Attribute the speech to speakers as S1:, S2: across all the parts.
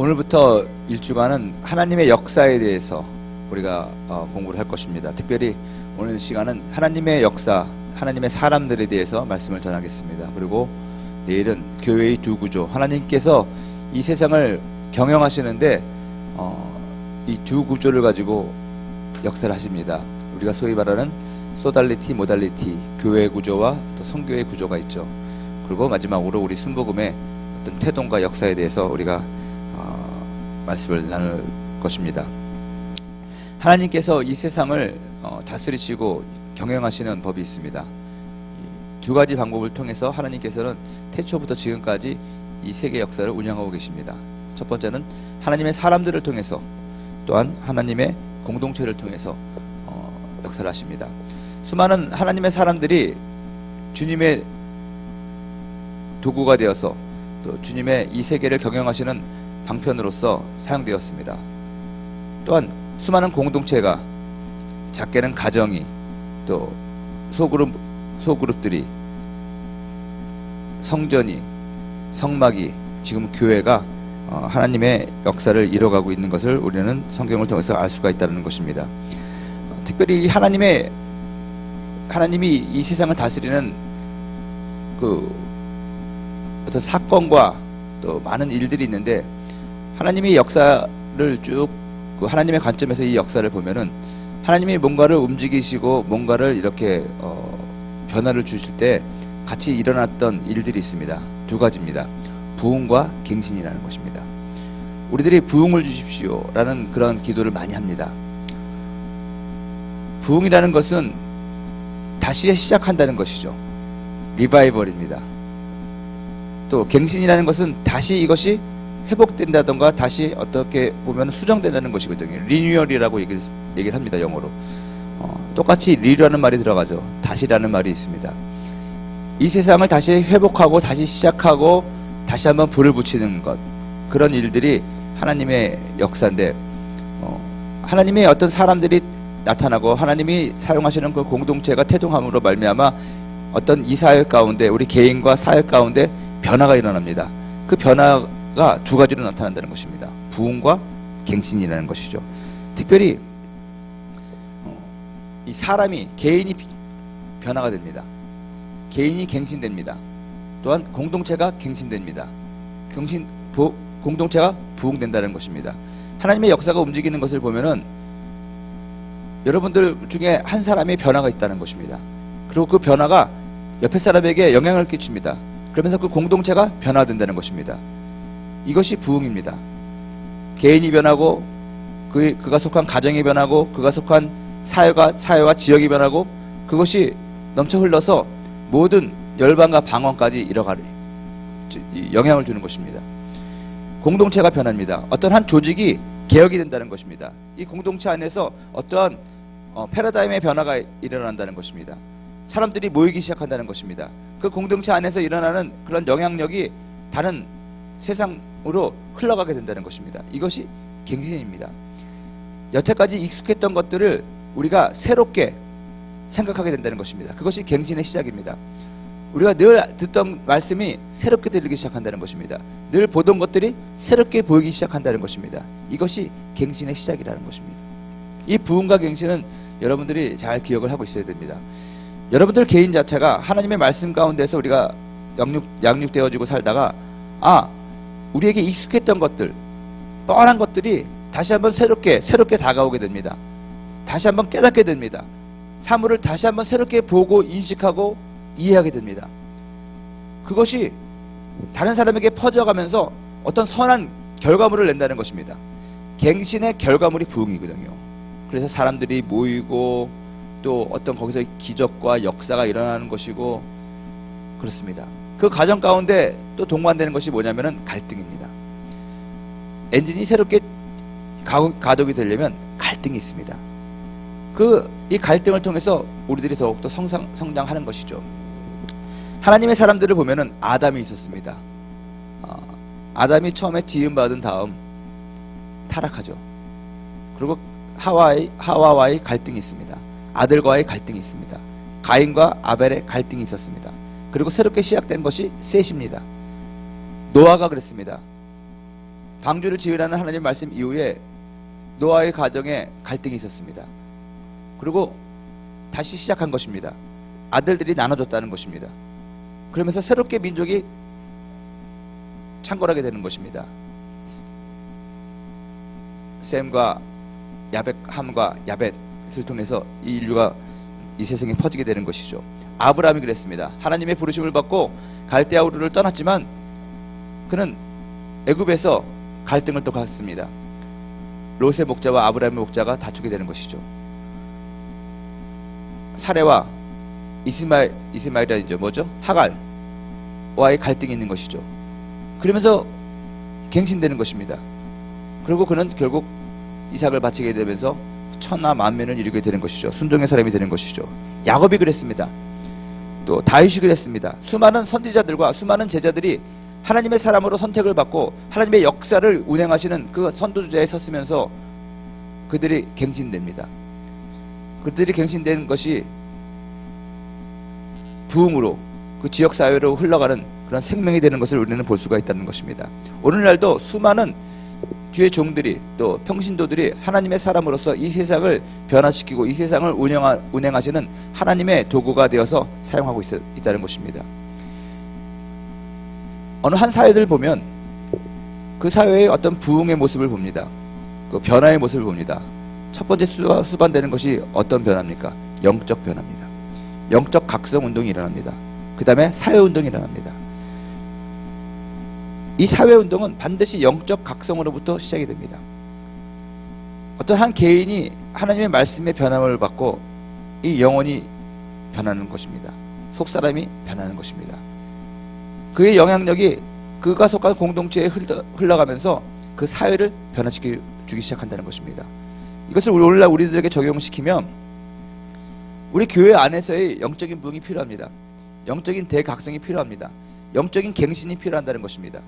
S1: 오늘부터 일주간은 하나님의 역사에 대해서 우리가 공부를 할 것입니다. 특별히 오늘 시간은 하나님의 역사, 하나님의 사람들에 대해서 말씀을 전하겠습니다. 그리고 내일은 교회의 두 구조, 하나님께서 이 세상을 경영하시는데 이 두 구조를 가지고 역사를 하십니다. 우리가 소위 말하는 소달리티, 모달리티, 교회 구조와 또 성교의 구조가 있죠. 그리고 마지막으로 우리 순복음의 어떤 태동과 역사에 대해서 우리가 말씀을 나눌 것입니다. 하나님께서 이 세상을 다스리시고 경영하시는 법이 있습니다. 두 가지 방법을 통해서 하나님께서는 태초부터 지금까지 이 세계 역사를 운영하고 계십니다. 첫 번째는 하나님의 사람들을 통해서, 또한 하나님의 공동체를 통해서 역사를 하십니다. 수많은 하나님의 사람들이 주님의 도구가 되어서 또 주님의 이 세계를 경영하시는 방편으로서 사용되었습니다. 또한 수많은 공동체가, 작게는 가정이, 또 소그룹들이, 성전이, 성막이, 지금 교회가 하나님의 역사를 이뤄가고 있는 것을 우리는 성경을 통해서 알 수가 있다는 것입니다. 특별히 하나님이 이 세상을 다스리는 그 어떤 사건과 또 많은 일들이 있는데, 하나님의 역사를 쭉 하나님의 관점에서 이 역사를 보면은 하나님이 뭔가를 움직이시고 뭔가를 이렇게 변화를 주실 때 같이 일어났던 일들이 있습니다. 두 가지입니다. 부흥과 갱신이라는 것입니다. 우리들이 부흥을 주십시오 라는 그런 기도를 많이 합니다. 부흥이라는 것은 다시 시작한다는 것이죠. 리바이벌입니다. 또 갱신이라는 것은 다시 이것이 회복된다던가 다시 어떻게 보면 수정된다는 것이거든요. 리뉴얼이라고 얘기를 합니다. 영어로. 똑같이 리라는 말이 들어가죠. 다시라는 말이 있습니다. 이 세상을 다시 회복하고 다시 시작하고 다시 한번 불을 붙이는 것, 그런 일들이 하나님의 역사인데, 하나님의 어떤 사람들이 나타나고 하나님이 사용하시는 그 공동체가 태동함으로 말미암아 어떤 이 사회 가운데, 우리 개인과 사회 가운데 변화가 일어납니다. 그 변화가 두 가지로 나타난다는 것입니다. 부흥과 갱신이라는 것이죠. 특별히 이 사람이, 개인이 변화가 됩니다. 개인이 갱신됩니다. 또한 공동체가 갱신됩니다. 공동체가 부흥된다는 것입니다. 하나님의 역사가 움직이는 것을 보면은 여러분들 중에 한 사람의 변화가 있다는 것입니다. 그리고 그 변화가 옆에 사람에게 영향을 끼칩니다. 그러면서 그 공동체가 변화된다는 것입니다. 이것이 부흥입니다. 개인이 변하고 그가 속한 가정이 변하고 그가 속한 사회와 지역이 변하고 그것이 넘쳐 흘러서 모든 열방과 방언까지 영향을 주는 것입니다. 공동체가 변합니다. 어떤 한 조직이 개혁이 된다는 것입니다. 이 공동체 안에서 어떠한 패러다임의 변화가 일어난다는 것입니다. 사람들이 모이기 시작한다는 것입니다. 그 공동체 안에서 일어나는 그런 영향력이 다른 세상으로 흘러가게 된다는 것입니다. 이것이 갱신입니다. 여태까지 익숙했던 것들을 우리가 새롭게 생각하게 된다는 것입니다. 그것이 갱신의 시작입니다. 우리가 늘 듣던 말씀이 새롭게 들리기 시작한다는 것입니다. 늘 보던 것들이 새롭게 보이기 시작한다는 것입니다. 이것이 갱신의 시작이라는 것입니다. 이 부흥과 갱신은 여러분들이 잘 기억을 하고 있어야 됩니다. 여러분들 개인 자체가 하나님의 말씀 가운데서 우리가 양육되어지고 살다가 우리에게 익숙했던 것들, 뻔한 것들이 다시 한번 새롭게 다가오게 됩니다. 다시 한번 깨닫게 됩니다. 사물을 다시 한번 새롭게 보고 인식하고 이해하게 됩니다. 그것이 다른 사람에게 퍼져가면서 어떤 선한 결과물을 낸다는 것입니다. 갱신의 결과물이 부흥이거든요. 그래서 사람들이 모이고 또 어떤 거기서 기적과 역사가 일어나는 것이고 그렇습니다. 그 과정 가운데 또 동반되는 것이 뭐냐면은 갈등입니다. 엔진이 새롭게 가동이 되려면 갈등이 있습니다. 이 갈등을 통해서 우리들이 더욱더 성장하는 것이죠. 하나님의 사람들을 보면은 아담이 있었습니다. 아담이 처음에 지음받은 다음 타락하죠. 그리고 하와와의 갈등이 있습니다. 아들과의 갈등이 있습니다. 가인과 아벨의 갈등이 있었습니다. 그리고 새롭게 시작된 것이 셋입니다. 노아가 그랬습니다. 방주를 지으라는 하나님의 말씀 이후에 노아의 가정에 갈등이 있었습니다. 그리고 다시 시작한 것입니다. 아들들이 나눠졌다는 것입니다. 그러면서 새롭게 민족이 창궐하게 되는 것입니다. 셈과 야벳, 함과 야벳을 통해서 이 인류가 이 세상에 퍼지게 되는 것이죠. 아브라함이 그랬습니다. 하나님의 부르심을 받고 갈대아 우르를 떠났지만 그는 애굽에서 갈등을 또 갔습니다. 롯의 목자와 아브라함의 목자가 다투게 되는 것이죠. 사레와 이스마엘이죠. 뭐죠? 하갈와의 갈등이 있는 것이죠. 그러면서 갱신되는 것입니다. 그리고 그는 결국 이삭을 바치게 되면서 천하 만민을 이루게 되는 것이죠. 순종의 사람이 되는 것이죠. 야곱이 그랬습니다. 또 다윗이 그랬습니다. 수많은 선지자들과 수많은 제자들이 하나님의 사람으로 선택을 받고 하나님의 역사를 운행하시는 그 선도주자에 섰으면서 그들이 갱신됩니다. 그들이 갱신된 것이 부흥으로 그 지역사회로 흘러가는 그런 생명이 되는 것을 우리는 볼 수가 있다는 것입니다. 오늘날도 수많은 주의 종들이 또 평신도들이 하나님의 사람으로서 이 세상을 변화시키고 이 세상을 운행하시는 하나님의 도구가 되어서 사용하고 있다는 것입니다. 어느 한 사회를 보면 그 사회의 어떤 부흥의 모습을 봅니다. 그 변화의 모습을 봅니다. 첫 번째 수반되는 것이 어떤 변화입니까? 영적 변화입니다. 영적 각성 운동이 일어납니다. 그 다음에 사회운동이 일어납니다. 이 사회운동은 반드시 영적 각성으로부터 시작이 됩니다. 어떤 한 개인이 하나님의 말씀의 변함을 받고 이 영혼이 변하는 것입니다. 속사람이 변하는 것입니다. 그의 영향력이 그가 속한 공동체에 흘러가면서 그 사회를 변화시켜주기 시작한다는 것입니다. 이것을 오늘날 우리들에게 적용시키면 우리 교회 안에서의 영적인 부흥이 필요합니다. 영적인 대각성이 필요합니다. 영적인 갱신이 필요한다는 것입니다.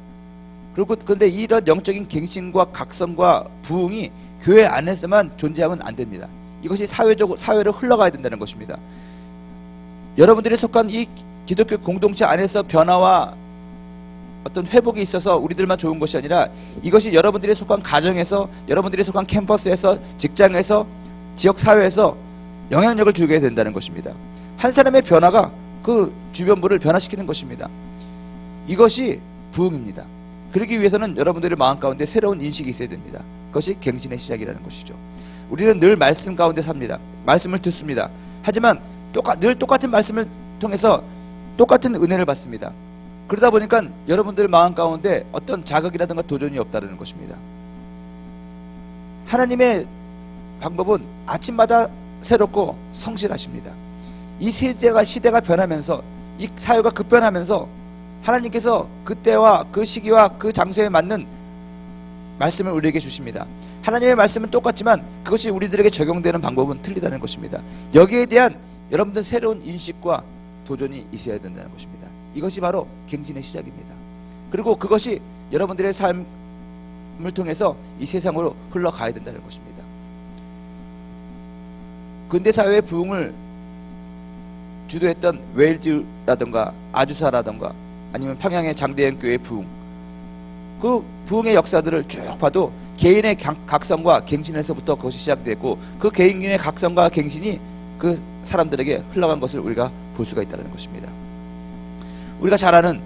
S1: 그런데 이런 영적인 갱신과 각성과 부흥이 교회 안에서만 존재하면 안 됩니다. 이것이 사회로 흘러가야 된다는 것입니다. 여러분들이 속한 이 기독교 공동체 안에서 변화와 어떤 회복이 있어서 우리들만 좋은 것이 아니라 이것이 여러분들이 속한 가정에서, 여러분들이 속한 캠퍼스에서, 직장에서, 지역사회에서 영향력을 주게 된다는 것입니다. 한 사람의 변화가 그 주변부를 변화시키는 것입니다. 이것이 부흥입니다. 그러기 위해서는 여러분들의 마음 가운데 새로운 인식이 있어야 됩니다. 그것이 갱신의 시작이라는 것이죠. 우리는 늘 말씀 가운데 삽니다. 말씀을 듣습니다. 하지만 늘 똑같은 말씀을 통해서 똑같은 은혜를 받습니다. 그러다 보니까 여러분들 마음 가운데 어떤 자극이라든가 도전이 없다는 것입니다. 하나님의 방법은 아침마다 새롭고 성실하십니다. 이 시대가 변하면서 이 사회가 급변하면서 하나님께서 그때와 그 시기와 그 장소에 맞는 말씀을 우리에게 주십니다. 하나님의 말씀은 똑같지만 그것이 우리들에게 적용되는 방법은 틀리다는 것입니다. 여기에 대한 여러분들 새로운 인식과 도전이 있어야 된다는 것입니다. 이것이 바로 갱신의 시작입니다. 그리고 그것이 여러분들의 삶을 통해서 이 세상으로 흘러가야 된다는 것입니다. 근대사회의 부흥을 주도했던 웨일즈라든가 아주사라든가 아니면 평양의 장대현 교회의 부흥, 그 부흥의 역사들을 쭉 봐도 개인의 각성과 갱신에서부터 그것이 시작됐고 그 개인의 각성과 갱신이 그 사람들에게 흘러간 것을 우리가 볼 수가 있다는 것입니다. 우리가 잘 아는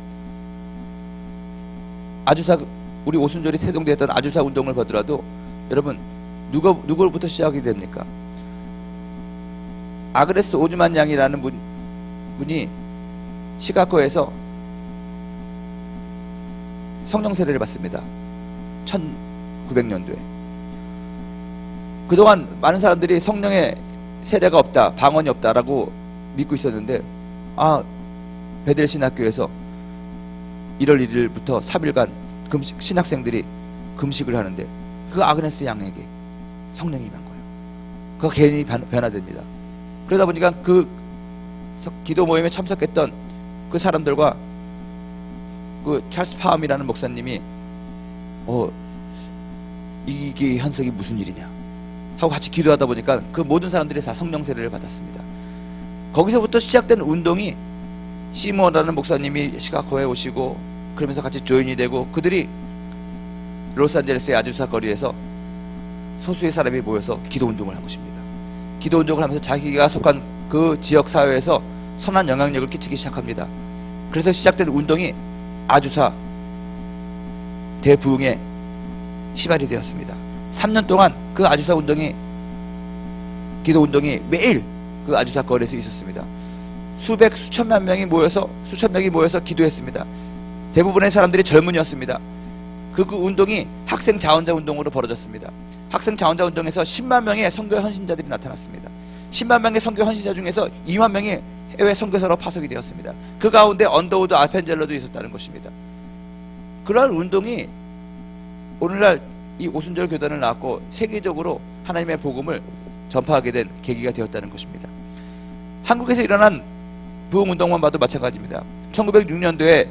S1: 아주사, 우리 오순절이 태동되었던 아주사 운동을 보더라도 여러분 누구로부터 시작이 됩니까? 아그네스 오즈만 양이라는 분이 시카고에서 성령 세례를 받습니다. 1900년도에. 그동안 많은 사람들이 성령의 세례가 없다, 방언이 없다라고 믿고 있었는데 베델 신학교에서 1월 1일부터 3일간 신학생들이 금식을 하는데 그 아그네스 양에게 성령이 임한 거예요. 그 개인이 변화됩니다. 그러다 보니까 그 기도 모임에 참석했던 그 사람들과 그 찰스 파함이라는 목사님이 이게 현석이 무슨 일이냐 하고 같이 기도하다 보니까 그 모든 사람들이 다 성령 세례를 받았습니다. 거기서부터 시작된 운동이 시몬이라는 목사님이 시카고에 오시고 그러면서 같이 조인이 되고 그들이 로스앤젤레스의 아주사 거리에서 소수의 사람이 모여서 기도운동을 한 것입니다. 기도운동을 하면서 자기가 속한 그 지역 사회에서 선한 영향력을 끼치기 시작합니다. 그래서 시작된 운동이 아주사 대부흥의 시발이 되었습니다. 3년 동안 그 아주사 운동이, 기도운동이 매일 그 아주사 거리에서 있었습니다. 수천 명이 모여서 기도했습니다. 대부분의 사람들이 젊은이였습니다. 그 운동이 학생 자원자 운동으로 벌어졌습니다. 학생 자원자 운동에서 10만 명의 선교 헌신자들이 나타났습니다. 10만 명의 선교 헌신자 중에서 2만 명이 해외 선교사로 파송이 되었습니다. 그 가운데 언더우드 아펜젤러도 있었다는 것입니다. 그러한 운동이 오늘날 이 오순절 교단을 낳았고 세계적으로 하나님의 복음을 전파하게 된 계기가 되었다는 것입니다. 한국에서 일어난 부흥운동만 봐도 마찬가지입니다. 1906년도에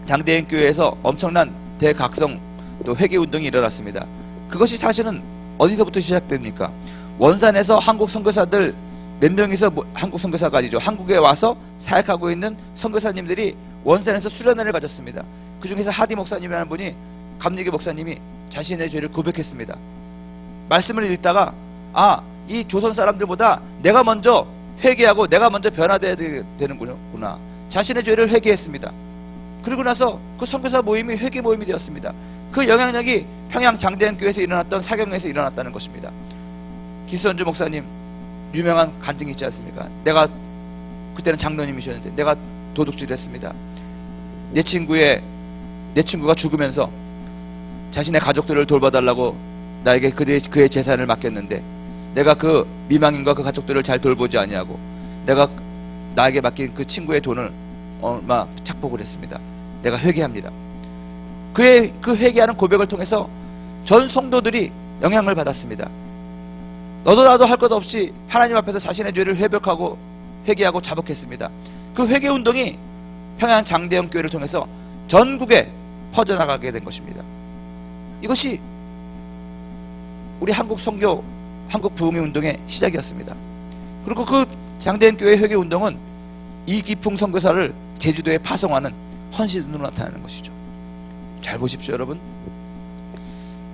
S1: 장대인 교회에서 엄청난 대각성 또 회개운동이 일어났습니다. 그것이 사실은 어디서부터 시작됩니까? 원산에서 한국 선교사들 몇 명이서, 한국 선교사가 아니죠, 한국에 와서 사역하고 있는 선교사님들이 원산에서 수련회를 가졌습니다. 그 중에서 하디 목사님이라는 분이, 감리교 목사님이 자신의 죄를 고백했습니다. 말씀을 읽다가 이 조선 사람들보다 내가 먼저 회개하고 내가 먼저 변화되어야 되는구나. 자신의 죄를 회개했습니다. 그리고 나서 그 선교사 모임이 회개 모임이 되었습니다. 그 영향력이 평양 장대한 교회에서 일어났던 사경에서 일어났다는 것입니다. 기수원주 목사님 유명한 간증이 있지 않습니까? 내가 그때는 장로님이셨는데 내가 도둑질을 했습니다. 내 친구가 죽으면서 자신의 가족들을 돌봐달라고 나에게 그의 재산을 맡겼는데 내가 그 미망인과 그 가족들을 잘 돌보지 아니하고 내가 나에게 맡긴 그 친구의 돈을 얼마 착복을 했습니다. 내가 회개합니다. 그의 그 회개하는 고백을 통해서 전 성도들이 영향을 받았습니다. 너도 나도 할 것 없이 하나님 앞에서 자신의 죄를 회개하고 자복했습니다. 그 회개 운동이 평양 장대영 교회를 통해서 전국에 퍼져나가게 된 것입니다. 이것이 우리 한국 선교, 한국 부흥의 운동의 시작이었습니다. 그리고 그 장대현 교회 회개 운동은 이기풍 선교사를 제주도에 파송하는 헌신으로 나타나는 것이죠. 잘 보십시오, 여러분.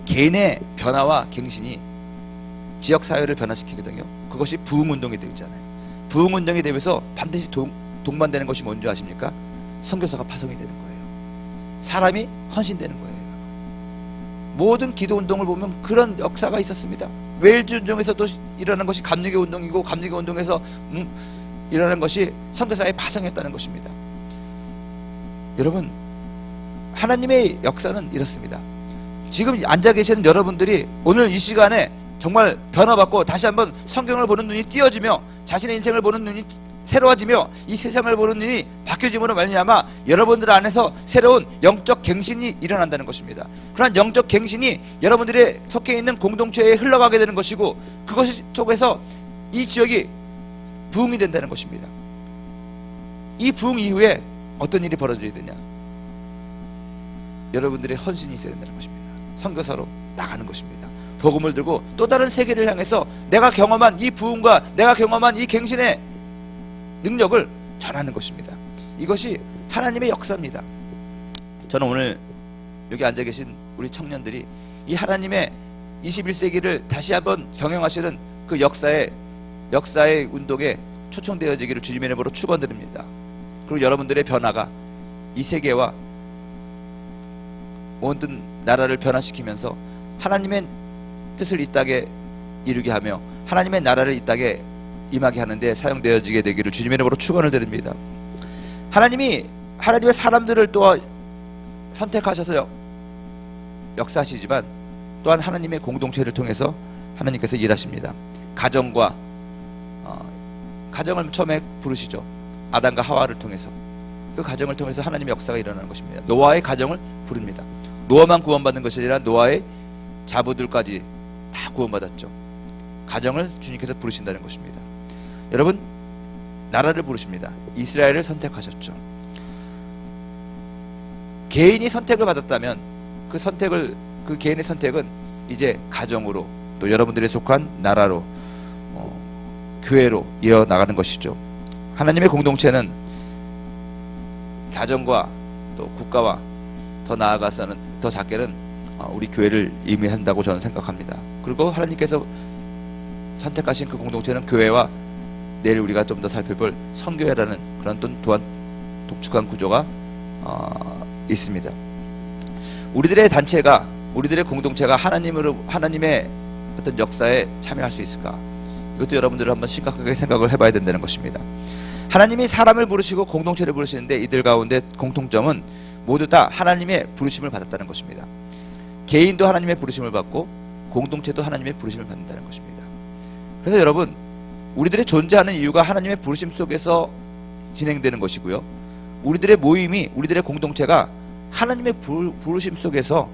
S1: 개인의 변화와 갱신이 지역 사회를 변화시키거든요. 그것이 부흥 운동이 되잖아요. 부흥 운동이 되면서 반드시 동반되는 것이 뭔지 아십니까? 선교사가 파송이 되는 거예요. 사람이 헌신되는 거예요. 모든 기도 운동을 보면 그런 역사가 있었습니다. 웨일즈 운동에서도 일어난 것이 감리교 운동이고, 감리교 운동에서 일어난 것이 선교사의 파송이었다는 것입니다. 여러분, 하나님의 역사는 이렇습니다. 지금 앉아 계시는 여러분들이 오늘 이 시간에 정말 변화받고 다시 한번 성경을 보는 눈이 띄어지며 자신의 인생을 보는 눈이 새로워지며 이 세상을 보는 눈이 바뀌어짐으로 말미암아 여러분들 안에서 새로운 영적 갱신이 일어난다는 것입니다. 그러한 영적 갱신이 여러분들의 속해 있는 공동체에 흘러가게 되는 것이고, 그것이 속에서 이 지역이 부흥이 된다는 것입니다. 이 부흥 이후에 어떤 일이 벌어져야 되냐? 여러분들의 헌신이 있어야 된다는 것입니다. 선교사로 나가는 것입니다. 복음을 들고 또 다른 세계를 향해서 내가 경험한 이 부흥과 내가 경험한 이 갱신의 능력을 전하는 것입니다. 이것이 하나님의 역사입니다. 저는 오늘 여기 앉아 계신 우리 청년들이 이 하나님의 21세기를 다시 한번 경영하시는 그 역사의 운동에 초청되어지기를 주님의 이름으로 축원드립니다. 그리고 여러분들의 변화가 이 세계와 모든 나라를 변화시키면서 하나님의 뜻을 이 땅에 이루게 하며 하나님의 나라를 이 땅에 임하게 하는데 사용되어지게 되기를 주님의 이름으로 축원을 드립니다. 하나님의 사람들을 또 선택하셔서 역사하시지만 또한 하나님의 공동체를 통해서 하나님께서 일하십니다. 가정을 처음에 부르시죠. 아담과 하와를 통해서. 그 가정을 통해서 하나님의 역사가 일어나는 것입니다. 노아의 가정을 부릅니다. 노아만 구원받는 것이 아니라 노아의 자부들까지 다 구원받았죠. 가정을 주님께서 부르신다는 것입니다. 여러분, 나라를 부르십니다. 이스라엘을 선택하셨죠. 개인이 선택을 받았다면 그 개인의 선택은 이제 가정으로 또 여러분들이 속한 나라로 교회로 이어나가는 것이죠. 하나님의 공동체는 가정과 또 국가와 더 나아가서는 더 작게는 우리 교회를 의미한다고 저는 생각합니다. 그리고 하나님께서 선택하신 그 공동체는 교회와 내일 우리가 좀 더 살펴볼 선교회라는 그런 또한 독특한 구조가 있습니다. 우리들의 단체가, 우리들의 공동체가 하나님의 어떤 역사에 참여할 수 있을까? 이것도 여러분들을 한번 심각하게 생각을 해봐야 된다는 것입니다. 하나님이 사람을 부르시고 공동체를 부르시는데 이들 가운데 공통점은 모두 다 하나님의 부르심을 받았다는 것입니다. 개인도 하나님의 부르심을 받고 공동체도 하나님의 부르심을 받는다는 것입니다. 그래서 여러분, 우리들의 존재하는 이유가 하나님의 부르심 속에서 진행되는 것이고요. 우리들의 모임이, 우리들의 공동체가 하나님의 부르심 속에서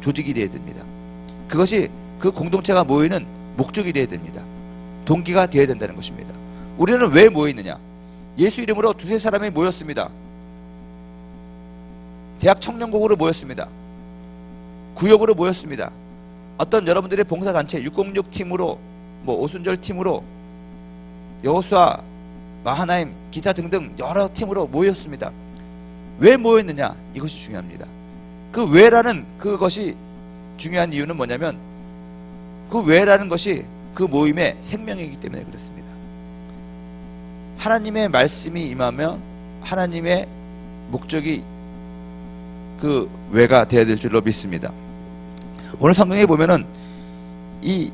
S1: 조직이 되어야 됩니다. 그것이 그 공동체가 모이는 목적이 되어야 됩니다. 동기가 되어야 된다는 것입니다. 우리는 왜 모이느냐? 예수 이름으로 두세 사람이 모였습니다. 대학 청년곡으로 모였습니다. 구역으로 모였습니다. 어떤 여러분들의 봉사단체 606 팀으로, 오순절 팀으로, 여호수아, 마하나임, 기타 등등 여러 팀으로 모였습니다. 왜 모였느냐? 이것이 중요합니다. 그 왜라는 그것이 중요한 이유는 뭐냐면 그 왜라는 것이 그 모임의 생명이기 때문에 그렇습니다. 하나님의 말씀이 임하면 하나님의 목적이 그 왜가 되어야 될 줄로 믿습니다. 오늘 성경에 보면은 이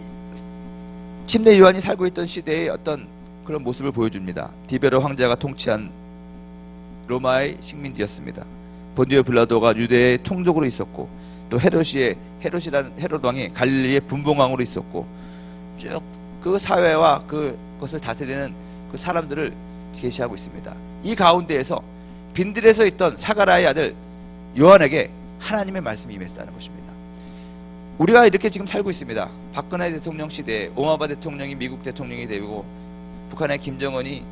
S1: 침례 요한이 살고 있던 시대의 어떤 그런 모습을 보여줍니다. 디베로 황제가 통치한 로마의 식민지였습니다. 본디오 빌라도가 유대의 통독으로 있었고, 또 헤롯이라는 헤롯 왕이 갈릴리의 분봉왕으로 있었고, 쭉 그 사회와 그것을 다스리는 그 사람들을 계시하고 있습니다. 이 가운데에서 빈들에서 있던 사가랴의 아들 요한에게 하나님의 말씀이 임했다는 것입니다. 우리가 이렇게 지금 살고 있습니다. 박근혜 대통령 시대에 오바마 대통령이 미국 대통령이 되고 북한의 김정은이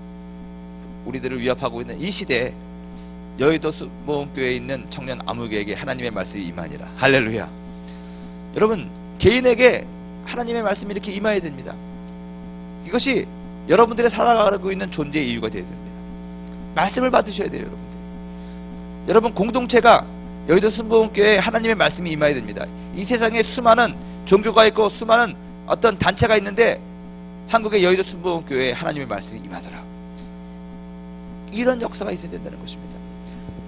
S1: 우리들을 위협하고 있는 이 시대에 여의도 수목교회에 있는 청년 아무개에게 하나님의 말씀이 임하니라. 할렐루야. 여러분, 개인에게 하나님의 말씀이 이렇게 임해야 됩니다. 이것이 여러분들의 살아가고 있는 존재의 이유가 되어야 됩니다. 말씀을 받으셔야 돼요, 여러분들. 여러분, 공동체가 여의도 순복음교회에 하나님의 말씀이 임해야 됩니다. 이 세상에 수많은 종교가 있고 수많은 어떤 단체가 있는데 한국의 여의도 순복음교회에 하나님의 말씀이 임하더라. 이런 역사가 있어야 된다는 것입니다.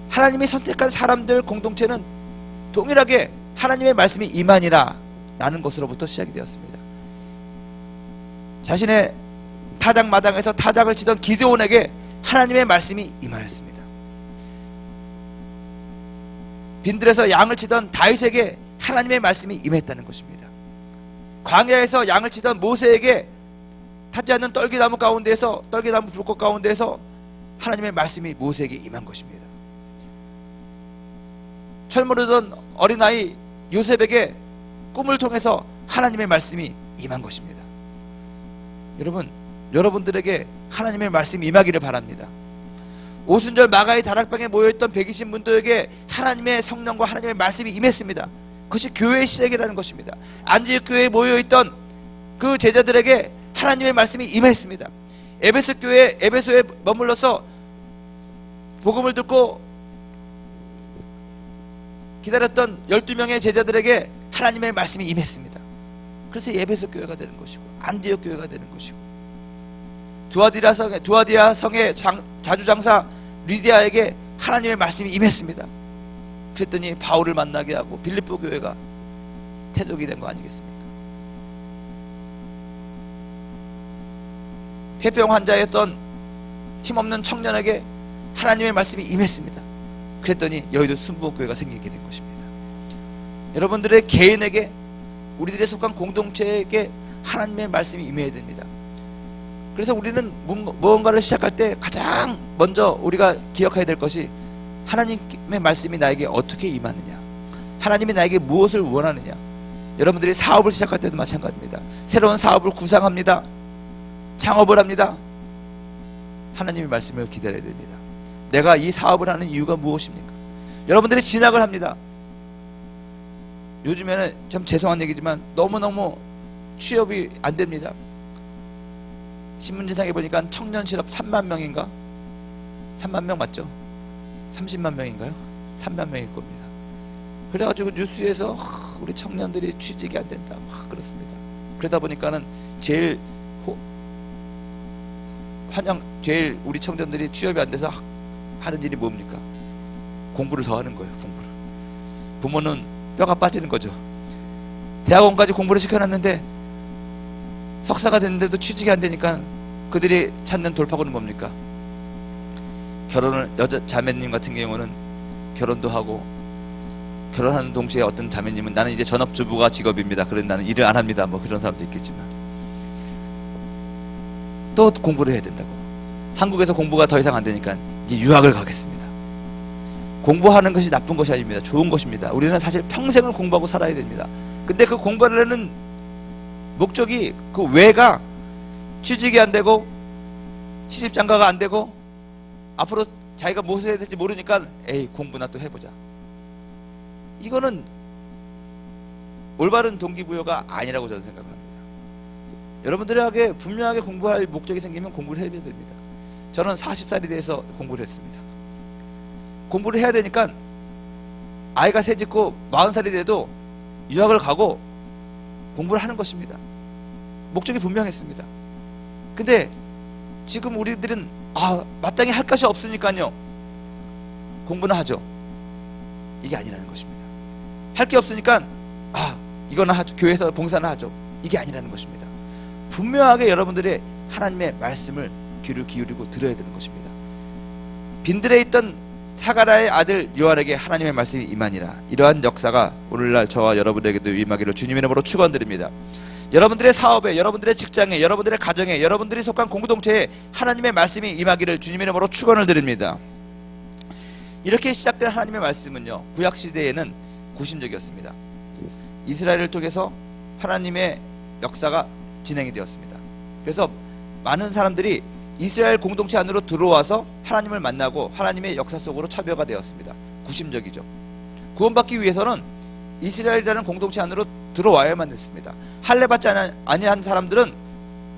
S1: 하나님이 선택한 사람들 공동체는 동일하게 하나님의 말씀이 임하니라 라는 것으로부터 시작이 되었습니다. 자신의 타작 마당에서 타작을 치던 기드온에게 하나님의 말씀이 임하였습니다. 빈들에서 양을 치던 다윗에게 하나님의 말씀이 임했다는 것입니다. 광야에서 양을 치던 모세에게 타지 않는 떨기나무 가운데에서, 떨기나무 불꽃 가운데에서 하나님의 말씀이 모세에게 임한 것입니다. 철무르던 어린아이 요셉에게 꿈을 통해서 하나님의 말씀이 임한 것입니다. 여러분, 여러분들에게 하나님의 말씀이 임하기를 바랍니다. 오순절 마가의 다락방에 모여있던 120문도에게 하나님의 성령과 하나님의 말씀이 임했습니다. 그것이 교회의 시작이라는 것입니다. 안디옥 교회에 모여있던 그 제자들에게 하나님의 말씀이 임했습니다. 에베소에 머물러서 복음을 듣고 기다렸던 12명의 제자들에게 하나님의 말씀이 임했습니다. 그래서 에베소 교회가 되는 것이고 안디옥 교회가 되는 것이고 두아디아 성의 자주장사 리디아에게 하나님의 말씀이 임했습니다. 그랬더니 바울을 만나게 하고 빌립보 교회가 태독이 된 거 아니겠습니까? 폐병 환자였던 힘없는 청년에게 하나님의 말씀이 임했습니다. 그랬더니 여의도 순복음교회가 생기게 된 것입니다. 여러분들의 개인에게, 우리들의 속한 공동체에게 하나님의 말씀이 임해야 됩니다. 그래서 우리는 무언가를 시작할 때 가장 먼저 우리가 기억해야 될 것이 하나님의 말씀이 나에게 어떻게 임하느냐, 하나님이 나에게 무엇을 원하느냐. 여러분들이 사업을 시작할 때도 마찬가지입니다. 새로운 사업을 구상합니다. 창업을 합니다. 하나님의 말씀을 기다려야 됩니다. 내가 이 사업을 하는 이유가 무엇입니까? 여러분들이 진학을 합니다. 요즘에는 참 죄송한 얘기지만 너무너무 취업이 안 됩니다. 신문지상에 보니까 청년 실업 3만 명인가? 3만 명 맞죠? 30만 명인가요? 3만 명일 겁니다. 그래가지고 뉴스에서 우리 청년들이 취직이 안 된다 막 그렇습니다. 그러다 보니까는 제일 제일 우리 청년들이 취업이 안 돼서 하는 일이 뭡니까? 공부를 더 하는 거예요. 공부를. 부모는 뼈가 빠지는 거죠. 대학원까지 공부를 시켜놨는데 석사가 됐는데도 취직이 안 되니까 그들이 찾는 돌파구는 뭡니까? 결혼을, 자매님 같은 경우는 결혼도 하고, 결혼하는 동시에 어떤 자매님은 나는 이제 전업주부가 직업입니다. 그래서 나는 일을 안 합니다. 뭐 그런 사람도 있겠지만 또 공부를 해야 된다고. 한국에서 공부가 더 이상 안 되니까 이제 유학을 가겠습니다. 공부하는 것이 나쁜 것이 아닙니다. 좋은 것입니다. 우리는 사실 평생을 공부하고 살아야 됩니다. 근데 그 공부하려는 목적이, 그 왜가 취직이 안 되고 시집장가가 안 되고 앞으로 자기가 무엇을 해야 될지 모르니까 에이 공부나 또 해보자. 이거는 올바른 동기부여가 아니라고 저는 생각합니다. 여러분들에게 분명하게 공부할 목적이 생기면 공부를 해야 됩니다. 저는 40살이 돼서 공부를 했습니다. 공부를 해야 되니까 아이가 새 짓고 40살이 돼도 유학을 가고 공부를 하는 것입니다. 목적이 분명했습니다. 근데 지금 우리들은 마땅히 할 것이 없으니까요 공부는 하죠. 이게 아니라는 것입니다. 할 게 없으니까 이거나 하죠. 교회에서 봉사나 하죠. 이게 아니라는 것입니다. 분명하게 여러분들의 하나님의 말씀을 귀를 기울이고 들어야 되는 것입니다. 빈들에 있던 사가랴의 아들 요한에게 하나님의 말씀이 임하니라. 이러한 역사가 오늘날 저와 여러분에게도 임하기를 주님의 이름으로 축원드립니다. 여러분들의 사업에, 여러분들의 직장에, 여러분들의 가정에, 여러분들이 속한 공동체에 하나님의 말씀이 임하기를 주님의 이름으로 축원을 드립니다. 이렇게 시작된 하나님의 말씀은요, 구약시대에는 구심적이었습니다. 이스라엘을 통해서 하나님의 역사가 진행이 되었습니다. 그래서 많은 사람들이 이스라엘 공동체 안으로 들어와서 하나님을 만나고 하나님의 역사 속으로 참여가 되었습니다. 구심적이죠. 구원받기 위해서는 이스라엘이라는 공동체 안으로 들어와야만 했습니다. 할례 받지 아니한 사람들은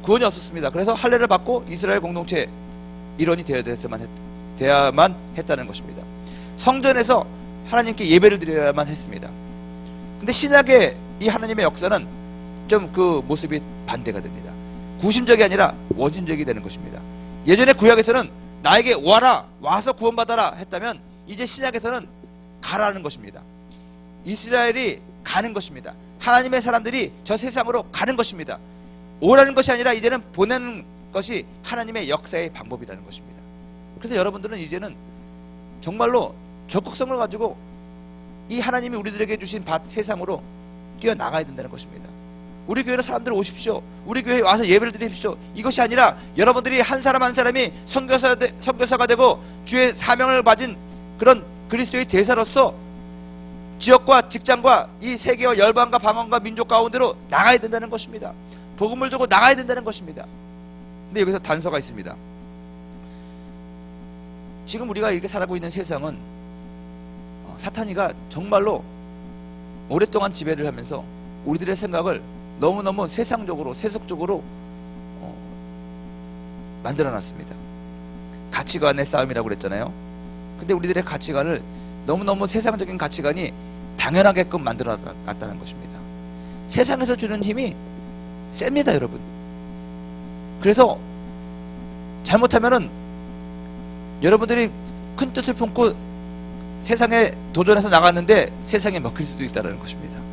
S1: 구원이 없었습니다. 그래서 할례를 받고 이스라엘 공동체 일원이 되어야만 했다는 것입니다. 성전에서 하나님께 예배를 드려야만 했습니다. 근데 신약의 이 하나님의 역사는 좀 그 모습이 반대가 됩니다. 구심적이 아니라 원심적이 되는 것입니다. 예전에 구약에서는 나에게 와서 구원받아라 했다면 이제 신약에서는 가라는 것입니다. 이스라엘이 가는 것입니다. 하나님의 사람들이 저 세상으로 가는 것입니다. 오라는 것이 아니라 이제는 보내는 것이 하나님의 역사의 방법이라는 것입니다. 그래서 여러분들은 이제는 정말로 적극성을 가지고 이 하나님이 우리들에게 주신 세상으로 뛰어나가야 된다는 것입니다. 우리 교회로 사람들 오십시오. 우리 교회에 와서 예배를 드리십시오. 이것이 아니라 여러분들이 한 사람 한 사람이 선교사가 되고 주의 사명을 가진 그런 그리스도의 대사로서 지역과 직장과 이 세계와 열방과 방언과 민족 가운데로 나가야 된다는 것입니다. 복음을 두고 나가야 된다는 것입니다. 근데 여기서 단서가 있습니다. 지금 우리가 이렇게 살아가고 있는 세상은 사탄이가 정말로 오랫동안 지배를 하면서 우리들의 생각을 너무너무 세상적으로 세속적으로 만들어놨습니다. 가치관의 싸움이라고 그랬잖아요. 근데 우리들의 가치관을 너무너무 세상적인 가치관이 당연하게끔 만들어놨다는 것입니다. 세상에서 주는 힘이 셉니다, 여러분. 그래서 잘못하면은 여러분들이 큰 뜻을 품고 세상에 도전해서 나갔는데 세상에 먹힐 수도 있다는 것입니다.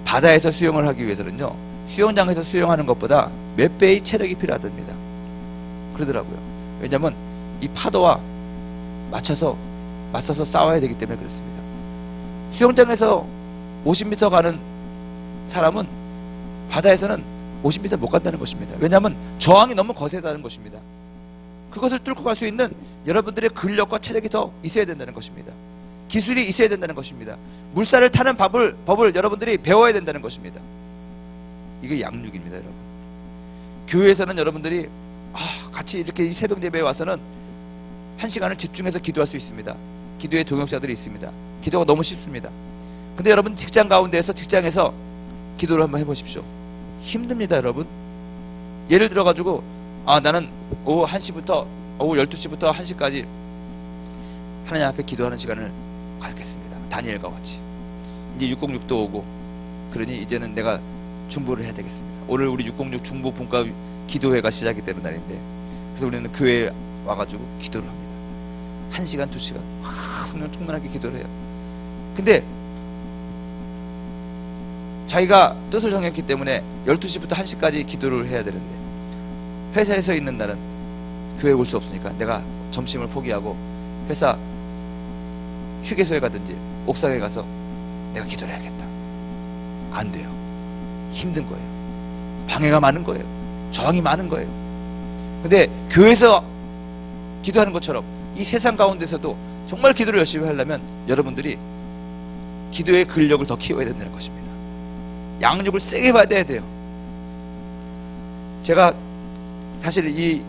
S1: 바다에서 수영을 하기 위해서는요, 수영장에서 수영하는 것보다 몇 배의 체력이 필요하답니다. 그러더라고요. 왜냐하면 이 파도와 맞서서 싸워야 되기 때문에 그렇습니다. 수영장에서 50m 가는 사람은 바다에서는 50m 못 간다는 것입니다. 왜냐하면 저항이 너무 거세다는 것입니다. 그것을 뚫고 갈 수 있는 여러분들의 근력과 체력이 더 있어야 된다는 것입니다. 기술이 있어야 된다는 것입니다. 물살을 타는 법을 여러분들이 배워야 된다는 것입니다. 이게 양육입니다, 여러분. 교회에서는 여러분들이 같이 이렇게 이 새벽 예배에 와서는 1시간을 집중해서 기도할 수 있습니다. 기도의 동역자들이 있습니다. 기도가 너무 쉽습니다. 근데 여러분 직장 가운데에서 직장에서 기도를 한번 해보십시오. 힘듭니다, 여러분. 예를 들어가지고 나는 오후 1시부터 오후 12시부터 1시까지 하나님 앞에 기도하는 시간을 가겠습니다. 다니엘과 같이. 이제 606도 오고, 그러니 이제는 내가 중보를 해야 되겠습니다. 오늘 우리 606 중보 분과 기도회가 시작이 되는 날인데, 그래서 우리는 교회에 와가지고 기도를 합니다. 1시간, 2시간 성령 충만하게 기도를 해요. 근데 자기가 뜻을 정했기 때문에 12시부터 1시까지 기도를 해야 되는데, 회사에서 있는 날은 교회에 올 수 없으니까 내가 점심을 포기하고 회사 휴게소에 가든지 옥상에 가서 내가 기도를 해야겠다. 안 돼요. 힘든 거예요. 방해가 많은 거예요. 저항이 많은 거예요. 근데 교회에서 기도하는 것처럼 이 세상 가운데서도 정말 기도를 열심히 하려면 여러분들이 기도의 근력을 더 키워야 된다는 것입니다. 양육을 세게 받아야 돼요. 제가 사실 이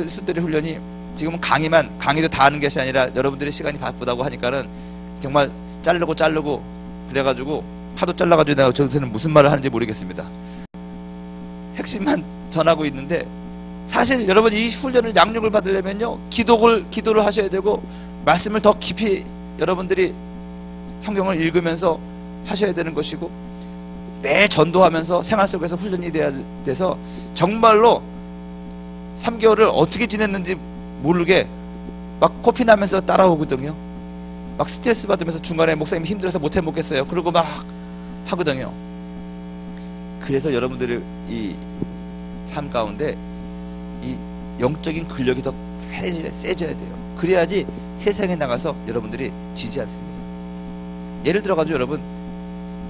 S1: 수들의 훈련이 지금은 강의도 다 하는 것이 아니라 여러분들의 시간이 바쁘다고 하니까는 정말 자르고 그래가지고 하도 잘라가지고 내가 저한테는 무슨 말을 하는지 모르겠습니다. 핵심만 전하고 있는데, 사실 여러분 이 훈련을 양육을 받으려면요, 기도를 하셔야 되고 말씀을 더 깊이 여러분들이 성경을 읽으면서 하셔야 되는 것이고, 매 전도하면서 생활 속에서 훈련이 돼서 정말로 3개월을 어떻게 지냈는지 모르게 막 코피 나면서 따라오거든요. 막 스트레스 받으면서 중간에 목사님이 힘들어서 못 해먹겠어요. 그러고 막 하거든요. 그래서 여러분들의 이 삶 가운데 이 영적인 근력이 더 세져야 돼요. 그래야지 세상에 나가서 여러분들이 지지 않습니다. 예를 들어가지고 여러분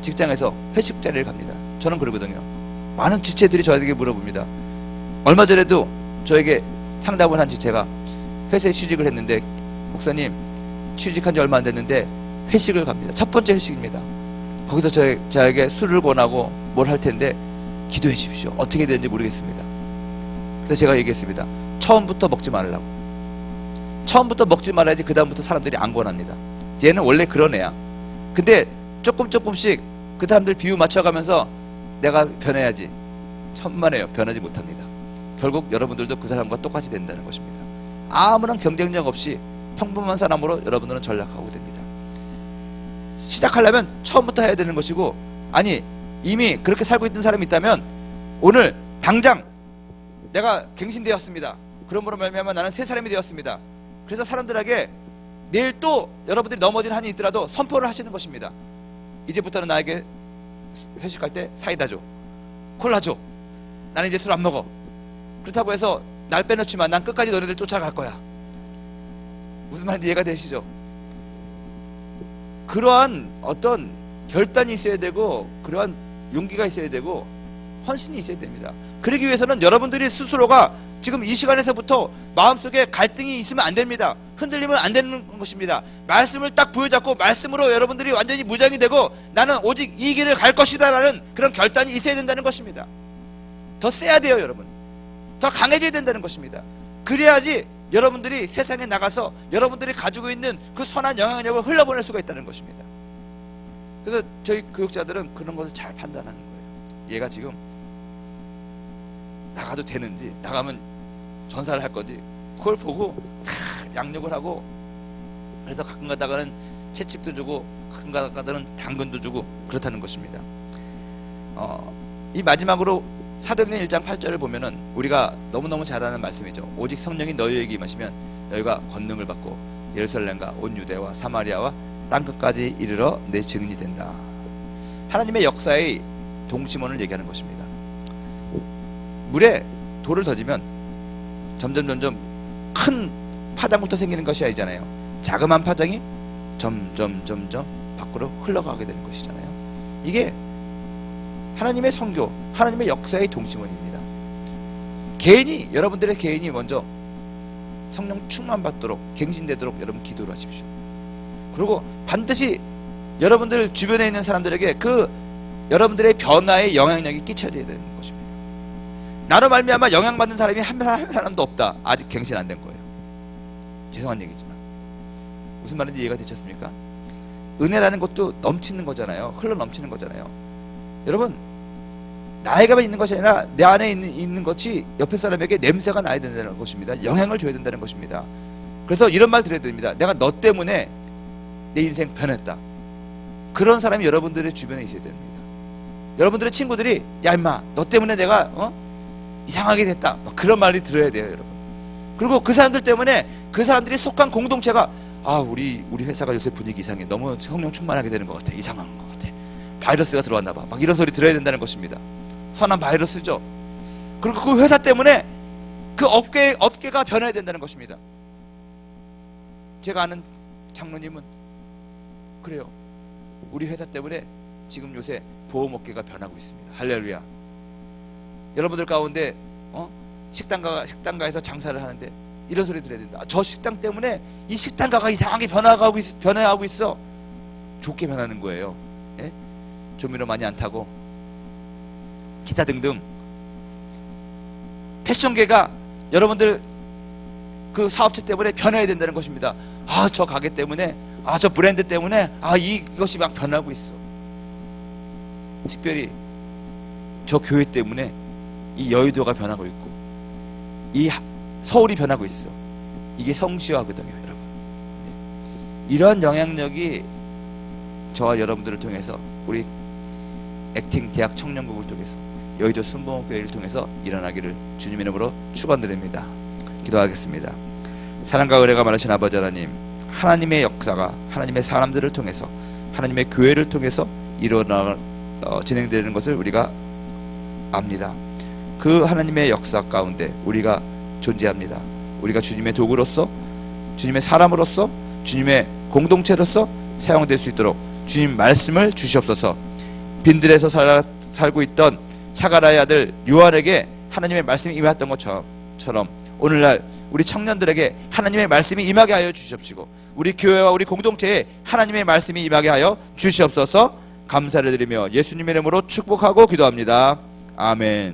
S1: 직장에서 회식 자리를 갑니다. 저는 그러거든요. 많은 지체들이 저에게 물어봅니다. 얼마 전에도 저에게 상담을 한 지체가 회사에 취직을 했는데, 목사님 취직한 지 얼마 안 됐는데 회식을 갑니다. 첫 번째 회식입니다. 거기서 저에게 술을 권하고 뭘 할 텐데 기도해 주십시오. 어떻게 되는지 모르겠습니다. 그래서 제가 얘기했습니다. 처음부터 먹지 말라고. 처음부터 먹지 말아야지 그 다음부터 사람들이 안 권합니다. 얘는 원래 그런 애야. 근데 조금씩 그 사람들 비유 맞춰가면서 내가 변해야지. 천만에요. 변하지 못합니다. 결국 여러분들도 그 사람과 똑같이 된다는 것입니다. 아무런 경쟁력 없이 평범한 사람으로 여러분들은 전락하고 됩니다. 시작하려면 처음부터 해야 되는 것이고, 아니 이미 그렇게 살고 있는 사람이 있다면 오늘 당장 내가 갱신되었습니다. 그러므로 말미암아 나는 새 사람이 되었습니다. 그래서 사람들에게 내일 또 여러분들이 넘어진 한이 있더라도 선포를 하시는 것입니다. 이제부터는 나에게 회식할 때 사이다 줘, 콜라 줘. 나는 이제 술 안 먹어. 그렇다고 해서 날 빼놓지만 난 끝까지 너네들 쫓아갈 거야. 무슨 말인지 이해가 되시죠? 그러한 어떤 결단이 있어야 되고, 그러한 용기가 있어야 되고, 헌신이 있어야 됩니다. 그러기 위해서는 여러분들이 스스로가 지금 이 시간에서부터 마음속에 갈등이 있으면 안 됩니다. 흔들리면 안 되는 것입니다. 말씀을 딱 부여잡고 말씀으로 여러분들이 완전히 무장이 되고 나는 오직 이 길을 갈 것이다 라는 그런 결단이 있어야 된다는 것입니다. 더 세야 돼요. 여러분 더 강해져야 된다는 것입니다. 그래야지 여러분들이 세상에 나가서 여러분들이 가지고 있는 그 선한 영향력을 흘려보낼 수가 있다는 것입니다. 그래서 저희 교육자들은 그런 것을 잘 판단하는 거예요. 얘가 지금 나가도 되는지, 나가면 전사를 할 건지 그걸 보고 양육을 하고, 그래서 가끔 가다가는 채찍도 주고 가끔 가다가는 당근도 주고 그렇다는 것입니다. 이 마지막으로 사도행전 1장 8절을 보면은 우리가 너무너무 잘 아는 말씀이죠. 오직 성령이 너희에게 임하시면 너희가 권능을 받고 예루살렘과 온 유대와 사마리아와 땅끝까지 이르러 내 증인이 된다. 하나님의 역사의 동심원을 얘기하는 것입니다. 물에 돌을 던지면 점점 큰 파장부터 생기는 것이 아니잖아요. 자그마한 파장이 점점 밖으로 흘러가게 되는 것이잖아요. 이게 하나님의 선교, 하나님의 역사의 동심원입니다. 여러분들의 개인이 먼저 성령 충만받도록, 갱신되도록 여러분 기도를 하십시오. 그리고 반드시 여러분들 주변에 있는 사람들에게 그 여러분들의 변화의 영향력이 끼쳐져야 되는 것입니다. 나로 말미암아 영향받는 사람이 한 사람도 없다. 아직 갱신 안 된 거예요. 죄송한 얘기지만 무슨 말인지 이해가 되셨습니까? 은혜라는 것도 넘치는 거잖아요. 흘러 넘치는 거잖아요. 여러분 나에게만 있는 것이 아니라 내 안에 있는 것이 옆에 사람에게 냄새가 나야 된다는 것입니다. 영향을 줘야 된다는 것입니다. 그래서 이런 말 드려야 됩니다. 내가 너 때문에 내 인생 변했다. 그런 사람이 여러분들의 주변에 있어야 됩니다. 여러분들의 친구들이 야 임마 너 때문에 내가 이상하게 됐다, 그런 말이 들어야 돼요 여러분. 그리고 그 사람들 때문에 그 사람들이 속한 공동체가 우리 회사가 요새 분위기 이상해, 너무 성령 충만하게 되는 것 같아, 이상한 것 같아, 바이러스가 들어왔나 봐, 막 이런 소리 들어야 된다는 것입니다. 선한 바이러스죠. 그리고 그 회사 때문에 그 업계가 변해야 된다는 것입니다. 제가 아는 장로님은 그래요. 우리 회사 때문에 지금 요새 보험업계가 변하고 있습니다. 할렐루야. 여러분들 가운데 식당가에서 장사를 하는데 이런 소리 들어야 된다. 저 식당 때문에 이 식당가가 이상하게 변화하고 있어. 좋게 변하는 거예요. 예? 조미료 많이 안 타고 기타 등등. 패션계가 여러분들 그 사업체 때문에 변해야 된다는 것입니다. 저 가게 때문에, 저 브랜드 때문에 이것이 막 변하고 있어. 특별히 저 교회 때문에 이 여의도가 변하고 있고 이 서울이 변하고 있어. 이게 성취화거든요 여러분. 이러한 영향력이 저와 여러분들을 통해서, 우리 액팅 대학 청년국을 통해서, 여의도 순복음교회를 통해서 일어나기를 주님 이름으로 축원드립니다. 기도하겠습니다. 사랑과 은혜가 많으신 아버지 하나님, 하나님의 역사가 하나님의 사람들을 통해서, 하나님의 교회를 통해서 진행되는 것을 우리가 압니다. 그 하나님의 역사 가운데 우리가 존재합니다. 우리가 주님의 도구로서, 주님의 사람으로서, 주님의 공동체로서 사용될 수 있도록 주님 말씀을 주시옵소서. 빈들에서 살고 있던 사가랴의 아들 요한에게 하나님의 말씀이 임했던 것처럼 오늘날 우리 청년들에게 하나님의 말씀이 임하게 하여 주시옵시고, 우리 교회와 우리 공동체에 하나님의 말씀이 임하게 하여 주시옵소서. 감사를 드리며 예수님의 이름으로 축복하고 기도합니다. 아멘.